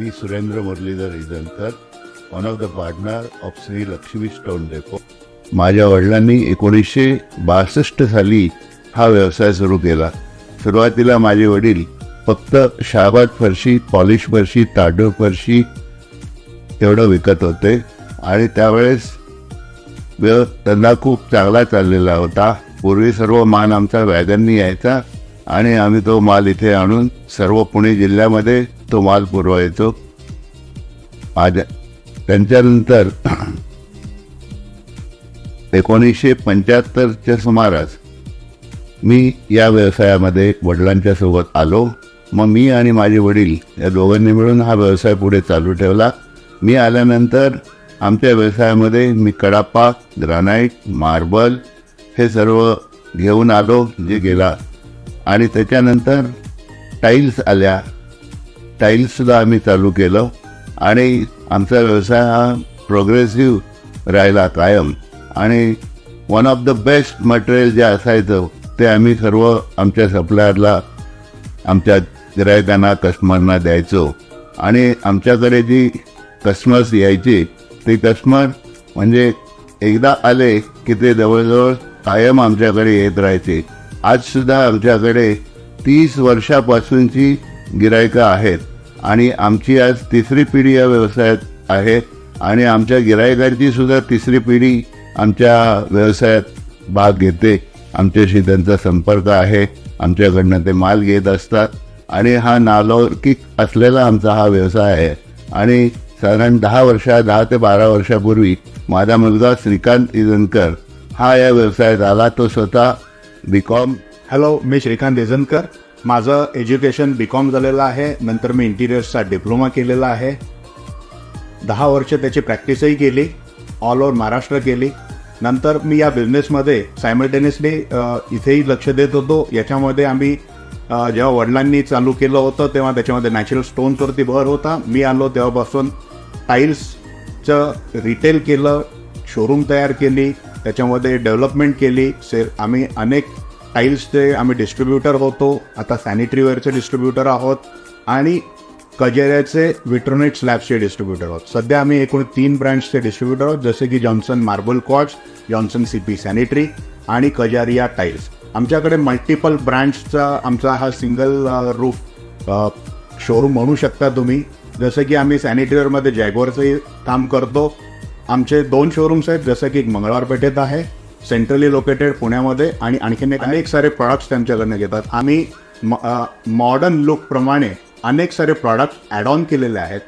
Me Surendra Murlidhar Ijankar, one of the partner of Shri Lakshmi stone depot. माझ्या वडिलांनी 1962 साली हा व्यवसाय सुरू केला. सुरुवातीला माझे वडील फक्त शाबाद फरशी, पॉलिश फरशी, ताडो फरशी एवढं विकत होते आणि त्यावेळेस धंदा खूप चांगला चाललेला होता. पूर्वी सर्व माल आमचा वॅगननी यायचा आणि आम्ही तो माल इथे आणून सर्व पुणे जिल्ह्यामध्ये तो माल पुरवायचो. त्यांच्यानंतर 1975च्या सुमारास मी या व्यवसायामध्ये वडिलांच्या सोबत आलो. मग मी आणि माझे वडील या दोघांनी मिळून हा व्यवसाय पुढे चालू ठेवला. मी आल्यानंतर आमच्या व्यवसायामध्ये मी कडापा, ग्रानाईट, मार्बल हे सर्व घेऊन आलो जे गेला. आणि त्याच्यानंतर टाईल्स आल्या. टाईल्ससुद्धा आम्ही चालू केलं आणि आमचा व्यवसाय हा प्रोग्रेसिव्ह राहिला कायम. आणि one of the best material जे असायचं ते आम्ही सर्व आमच्या सप्लायरला, आमच्या गिरायकांना, कस्टमरना द्यायचो. आणि आमच्याकडे जी कस्टमर्स यायचे ते कस्टमर म्हणजे एकदा आले की ते जवळजवळ कायम आमच्याकडे येत राहायचे. आजसुद्धा आमच्याकडे 30 वर्षापासूनची गिरायकं आहेत आणि आमची आज 3री पिढी या व्यवसायात आहे आणि आमच्या गिरायकांची सुद्धा 3री पिढी आमच्या व्यवसायात भाग घेते. आमच्याशी त्यांचा संपर्क आहे, आमच्याकडनं ते माल घेत असतात आणि हा नालौकिक असलेला आमचा हा व्यवसाय आहे. आणि साधारण 10 ते 12 वर्षापूर्वी माझा मुलगा श्रीकांत इजनकर हा या व्यवसायात आला. तो स्वतः BCom. हॅलो, मी श्रीकांत इजनकर. माझं एज्युकेशन BCom झालेलं आहे. नंतर मी इंटिरियर्सचा डिप्लोमा केलेला आहे. 10 वर्ष त्याची प्रॅक्टिसही केली, ऑल ओव्हर महाराष्ट्र केली. नंतर मी या बिझनेसमध्ये सायमल्टेनियसली इथेही लक्ष देत होतो. याच्यामध्ये आम्ही जेव्हा वडिलांनी चालू केलं होतं तेव्हा त्याच्यामध्ये नॅचरल स्टोन्सवरती भर होता. मी आलो तेव्हापासून टाईल्सचं रिटेल केलं, शोरूम तयार केली, त्याच्यामध्ये डेव्हलपमेंट केली. आम्ही अनेक टाईल्सचे आम्ही डिस्ट्रीब्युटर होतो. आता सॅनिटरीवेअरचे डिस्ट्रीब्युटर आहोत आणि कजेऱ्याचे विट्रोनेट स्लॅब्सचे डिस्ट्रीब्युटर आहोत. सध्या आम्ही एकूण 3 ब्रँड्सचे डिस्ट्रीब्युटर आहोत, जसे की Johnson marble quartz, Johnson CP sanitary आणि कजारिया टाईल्स. आमच्याकडे मल्टिपल ब्रँड्सचा आमचा हा सिंगल रूफ शोरूम म्हणू शकता तुम्ही. जसं की आम्ही सॅनिटरीवेअरमध्ये जॅगवरचंही काम करतो. आमचे 2 शोरूम्स आहेत, जसं की एक मंगळवारपेठेत आहे, सेंट्रली लोकेटेड पुण्यामध्ये, आणि आणखीन अनेक सारे प्रॉडक्ट्स त्यांच्याकडनं घेतात. आम्ही मॉडर्न लुकप्रमाणे अनेक सारे प्रॉडक्ट्स ॲड ऑन केलेले आहेत.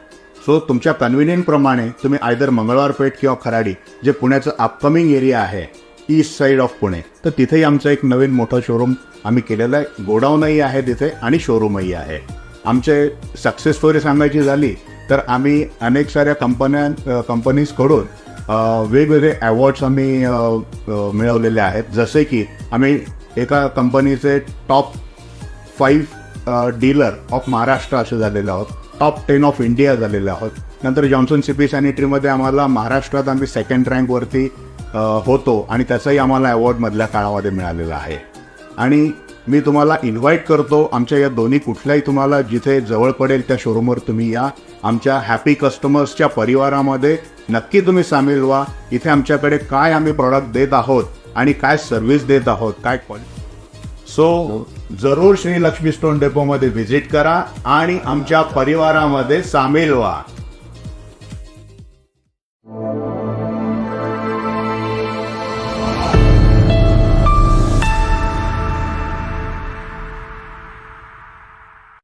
सो तुमच्या कन्व्हिनियंटप्रमाणे तुम्ही आयदर मंगळवारपेठ किंवा खराडी, जे पुण्याचं अपकमिंग एरिया आहे ईस्ट साईड ऑफ पुणे, तर तिथेही आमचं एक नवीन मोठं शोरूम आम्ही केलेलं आहे. गोडाऊनही आहे तिथे आणि शोरूमही आहे. आमचे सक्सेस स्टोरी सांगायची झाली तर आम्ही अनेक साऱ्या कंपनीजकडून वेगवेगळे अवॉर्ड्स आम्ही मिळवलेले आहेत. जसे की आम्ही एका कंपनीचे टॉप 5 डीलर ऑफ महाराष्ट्र असे झालेले आहोत, टॉप 10 ऑफ इंडिया झालेले आहोत. नंतर जॉन्सन CP सॅनिटरीमध्ये आम्हाला महाराष्ट्रात आम्ही 2nd रँकवरती होतो आणि त्याचाही आम्हाला अवॉर्ड मधल्या काळामध्ये मिळालेला आहे. आणि मी तुम्हाला इन्व्हाइट करतो, आमच्या या दोन्ही कुठल्याही तुम्हाला जिथे जवळ पडेल त्या शोरूमवर तुम्ही या. आमच्या हॅपी कस्टमर्सच्या परिवारामध्ये नक्की तुम्ही सामील व्हा. इथे आमच्याकडे काय आम्ही प्रॉडक्ट देत आहोत आणि काय सर्व्हिस देत आहोत, काय क्वालिटी. सो जरूर श्री लक्ष्मी स्टोन डेपोमध्ये व्हिजिट करा आणि आमच्या परिवारामध्ये सामील व्हा.